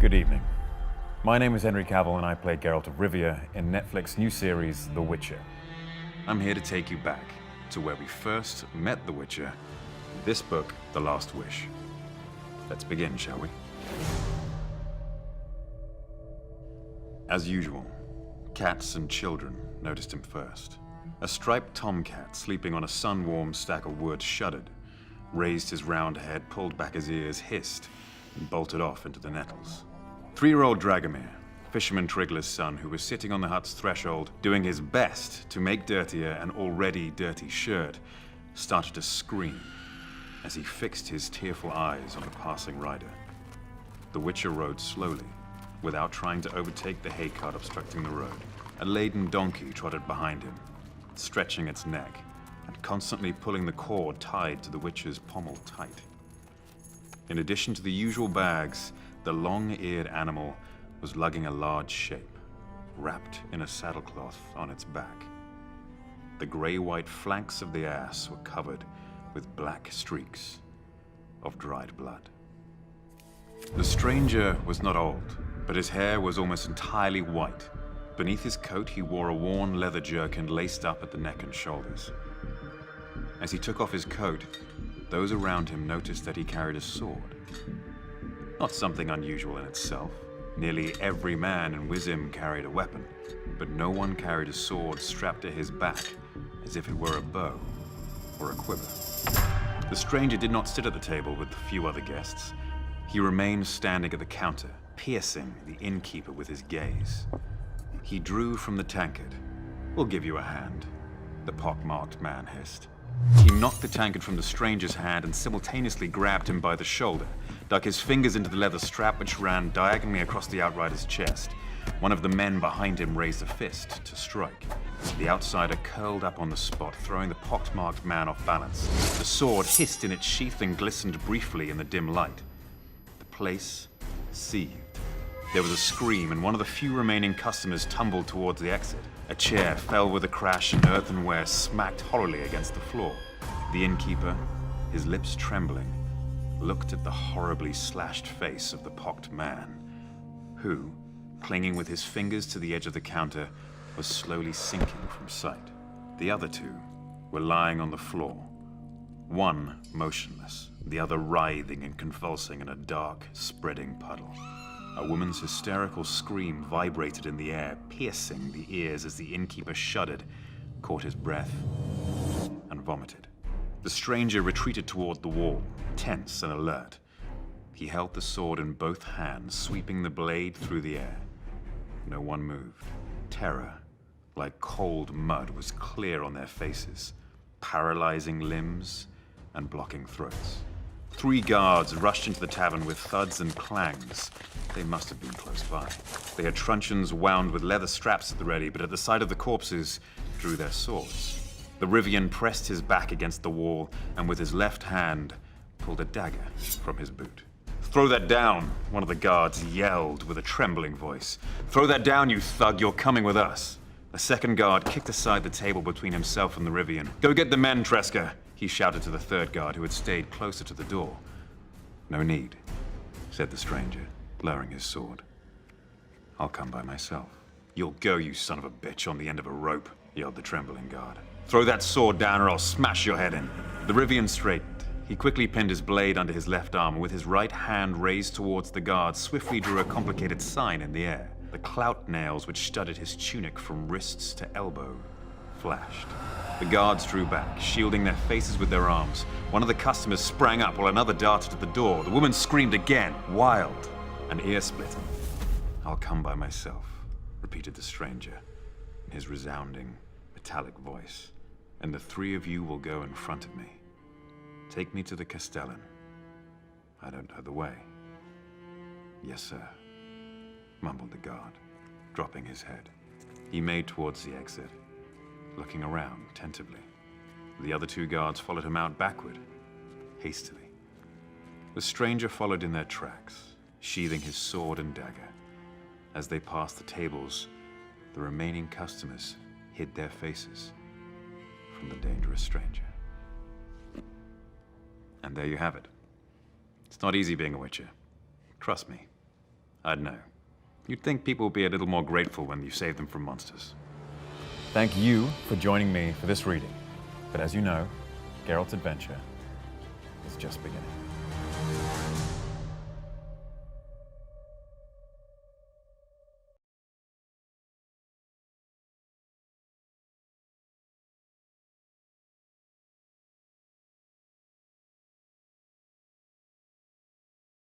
Good evening. My name is Henry Cavill and I play Geralt of Rivia in Netflix's new series, The Witcher. I'm here to take you back to where we first met The Witcher, this book, The Last Wish. Let's begin, shall we? As usual, cats and children noticed him first. A striped tomcat sleeping on a sun-warmed stack of wood shuddered, raised his round head, pulled back his ears, hissed, and bolted off into the nettles. 3-year-old Dragomir, Fisherman Trigla's son, who was sitting on the hut's threshold, doing his best to make dirtier an already dirty shirt, started to scream as he fixed his tearful eyes on the passing rider. The Witcher rode slowly, without trying to overtake the hay cart obstructing the road. A laden donkey trotted behind him, stretching its neck and constantly pulling the cord tied to the Witcher's pommel tight. In addition to the usual bags, the long-eared animal was lugging a large shape, wrapped in a saddlecloth on its back. The gray-white flanks of the ass were covered with black streaks of dried blood. The stranger was not old, but his hair was almost entirely white. Beneath his coat, he wore a worn leather jerkin laced up at the neck and shoulders. As he took off his coat, those around him noticed that he carried a sword. Not something unusual in itself. Nearly every man in Wizim carried a weapon, but no one carried a sword strapped to his back as if it were a bow or a quiver. The stranger did not sit at the table with the few other guests. He remained standing at the counter, piercing the innkeeper with his gaze. He drew from the tankard. "We'll give you a hand," the pockmarked man hissed. He knocked the tankard from the stranger's hand and simultaneously grabbed him by the shoulder, dug his fingers into the leather strap which ran diagonally across the outrider's chest. One of the men behind him raised a fist to strike. The outsider curled up on the spot, throwing the pockmarked man off balance. The sword hissed in its sheath and glistened briefly in the dim light. The place seethed. There was a scream, and one of the few remaining customers tumbled towards the exit. A chair fell with a crash, and earthenware smacked hollowly against the floor. The innkeeper, his lips trembling, looked at the horribly slashed face of the pocked man, who, clinging with his fingers to the edge of the counter, was slowly sinking from sight. The other two were lying on the floor, one motionless, the other writhing and convulsing in a dark, spreading puddle. A woman's hysterical scream vibrated in the air, piercing the ears as the innkeeper shuddered, caught his breath, and vomited. The stranger retreated toward the wall, tense and alert. He held the sword in both hands, sweeping the blade through the air. No one moved. Terror, like cold mud, was clear on their faces, paralyzing limbs and blocking throats. 3 guards rushed into the tavern with thuds and clangs. They must have been close by. They had truncheons wound with leather straps at the ready, but at the sight of the corpses, drew their swords. The Rivian pressed his back against the wall, and with his left hand, pulled a dagger from his boot. "Throw that down," one of the guards yelled with a trembling voice. "Throw that down, you thug, you're coming with us." A second guard kicked aside the table between himself and the Rivian. "Go get the men, Tresca," he shouted to the third guard, who had stayed closer to the door. "No need," said the stranger, lowering his sword. "I'll come by myself." "You'll go, you son of a bitch, on the end of a rope," yelled the trembling guard. "Throw that sword down or I'll smash your head in." The Rivian straightened. He quickly pinned his blade under his left arm, and with his right hand raised towards the guard, swiftly drew a complicated sign in the air. The clout nails which studded his tunic from wrists to elbow flashed. The guards drew back, shielding their faces with their arms. One of the customers sprang up while another darted to the door. The woman screamed again, wild and ear-splitting. "I'll come by myself," repeated the stranger in his resounding, metallic voice. "And the 3 of you will go in front of me. Take me to the Castellan. I don't know the way." "Yes, sir," mumbled the guard, dropping his head. He made towards the exit, looking around tentatively. The other 2 guards followed him out backward, hastily. The stranger followed in their tracks, sheathing his sword and dagger. As they passed the tables, the remaining customers hid their faces from the dangerous stranger. And there you have it. It's not easy being a Witcher. Trust me, I'd know. You'd think people would be a little more grateful when you save them from monsters. Thank you for joining me for this reading. But as you know, Geralt's adventure is just beginning.